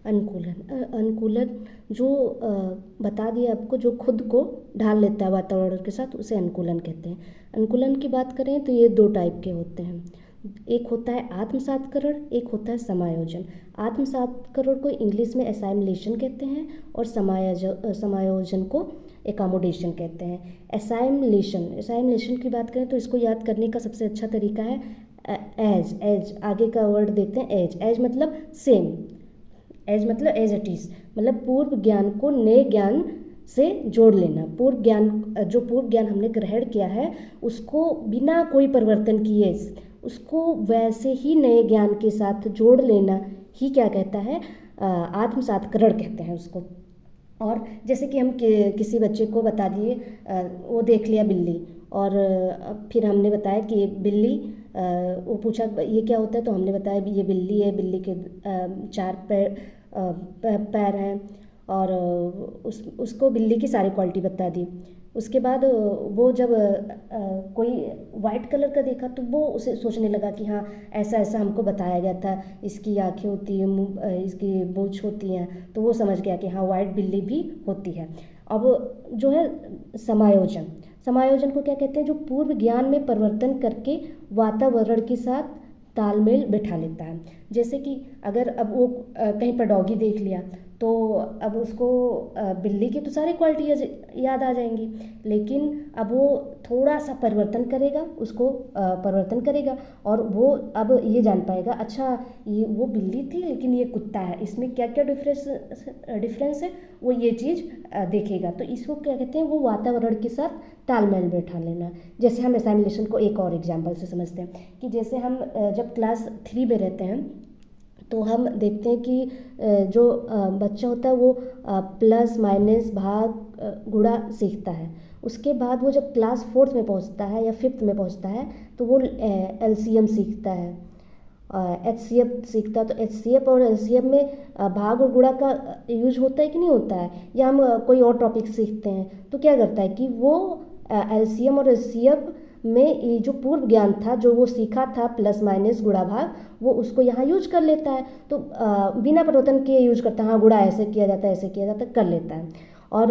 अनुकूलन जो बता दिया आपको, जो खुद को ढाल लेता है वातावरण के साथ, उसे अनुकूलन कहते हैं। अनुकूलन की बात करें तो ये दो टाइप के होते हैं। एक होता है आत्मसातकरण, एक होता है समायोजन। आत्मसातकरण को इंग्लिश में असाइमलेशन कहते हैं और समायोजन को एकोमोडेशन कहते हैं। असाइमलेशन की बात करें तो इसको याद करने का सबसे अच्छा तरीका है एज आगे का वर्ड देखते हैं। एज मतलब सेम, एज मतलब एज इट इज़, मतलब पूर्व ज्ञान को नए ज्ञान से जोड़ लेना। पूर्व ज्ञान हमने ग्रहण किया है उसको बिना कोई परिवर्तन किए उसको वैसे ही नए ज्ञान के साथ जोड़ लेना ही क्या कहता है, आत्मसातकरण कहते हैं उसको। और जैसे कि हम किसी बच्चे को बता दिए, वो देख लिया बिल्ली, और फिर हमने बताया कि ये बिल्ली, वो पूछा ये क्या होता है, तो हमने बताया ये बिल्ली है, बिल्ली के 4 पैर हैं, और उसको बिल्ली की सारी क्वालिटी बता दी। उसके बाद वो जब कोई वाइट कलर का देखा तो वो उसे सोचने लगा कि हाँ ऐसा ऐसा हमको बताया गया था, इसकी आँखें होती है, मुँह, इसकी पूँछ होती हैं, तो वो समझ गया कि हाँ वाइट बिल्ली भी होती है। अब जो है समायोजन को क्या कहते हैं, जो पूर्व ज्ञान में परिवर्तन करके वातावरण के साथ तालमेल बैठा लेता है। जैसे कि अगर अब वो कहीं पर डॉगी देख लिया तो अब उसको बिल्ली की तो सारी क्वालिटी याद आ जाएंगी, लेकिन अब वो थोड़ा सा परिवर्तन करेगा, उसको परिवर्तन करेगा, और वो अब ये जान पाएगा अच्छा ये वो बिल्ली थी लेकिन ये कुत्ता है, इसमें क्या क्या डिफरेंस है, वो ये चीज़ देखेगा। तो इसको क्या कहते हैं, वो वातावरण के साथ तालमेल बैठा लेना। जैसे हम असाइमलेशन को एक और एग्जाम्पल से समझते हैं कि जैसे हम जब क्लास 3 में रहते हैं तो हम देखते हैं कि जो बच्चा होता है वो प्लस माइनस भाग गुणा सीखता है। उसके बाद वो जब क्लास 4th में पहुंचता है या 5th में पहुंचता है तो वो LCM सीखता है, HCF सीखता है। तो HCF और LCM में भाग और गुणा का यूज होता है कि नहीं होता है, या हम कोई और टॉपिक सीखते हैं तो क्या करता है कि वो LCM और HCF में ये जो पूर्व ज्ञान था जो वो सीखा था प्लस माइनस गुणा भाग, वो उसको यहाँ यूज कर लेता है। तो बिना परिवर्तन के यूज करता है, हाँ गुणा ऐसे किया जाता है, ऐसे किया जाता है, कर लेता है। और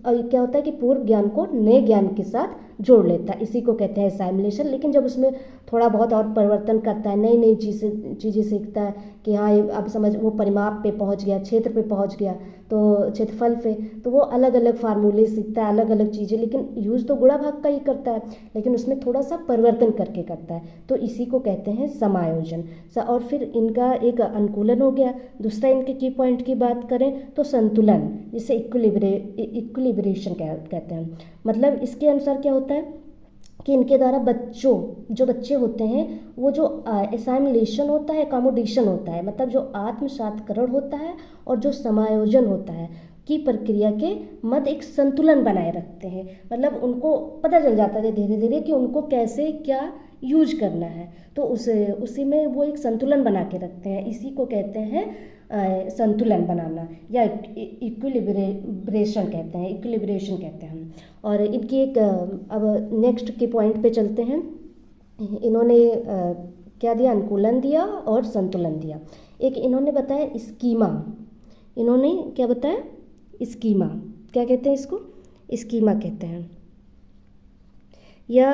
क्या होता है कि पूर्व ज्ञान को नए ज्ञान के साथ जोड़ लेता है, इसी को कहते हैं असाइमलेशन। लेकिन जब उसमें थोड़ा बहुत और परिवर्तन करता है, नई नई चीज़ें सीखता है कि हाँ ये अब समझ, वो परिमाप पे पहुंच गया, क्षेत्र पे पहुंच गया, तो क्षेत्रफल पे, तो वो अलग अलग फार्मूले सीखता है, अलग अलग चीज़ें, लेकिन यूज तो गुणा भाग का ही करता है, लेकिन उसमें थोड़ा सा परिवर्तन करके करता है, तो इसी को कहते हैं समायोजन। और फिर इनका एक अनुकूलन हो गया। दूसरा इनके की पॉइंट की बात करें तो संतुलन, जिसे इक्विलिब्रेशन कहते हैं। मतलब इसके अनुसार क्या होता है कि इनके द्वारा जो बच्चे होते हैं वो जो असाइमलेशन होता है, एकोमोडेशन होता है, मतलब जो आत्मसातकरण होता है और जो समायोजन होता है की प्रक्रिया के मध्य एक संतुलन बनाए रखते हैं। मतलब उनको पता चल जाता है धीरे धीरे कि उनको कैसे क्या यूज करना है, तो उसी में वो एक संतुलन बना के रखते हैं। इसी को कहते हैं संतुलन बनाना, या इक्विलिब्रेशन कहते हैं हम। और इनकी एक अब नेक्स्ट के पॉइंट पे चलते हैं। इन्होंने क्या दिया, अनुकूलन दिया और संतुलन दिया। एक इन्होंने बताया स्कीमा, इन्होंने क्या बताया, स्कीमा क्या कहते हैं, इसको स्कीमा कहते हैं, या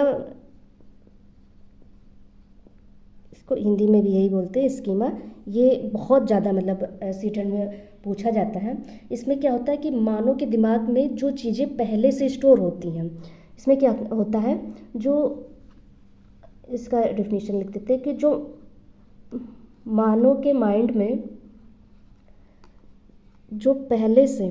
इसको हिंदी में भी यही बोलते हैं स्कीमा। ये बहुत ज़्यादा मतलब सीटेट में पूछा जाता है। इसमें क्या होता है कि मानव के दिमाग में जो चीज़ें पहले से स्टोर होती हैं, इसमें क्या होता है, जो इसका डेफिनेशन लिख देते हैं कि जो मानव के माइंड में जो पहले से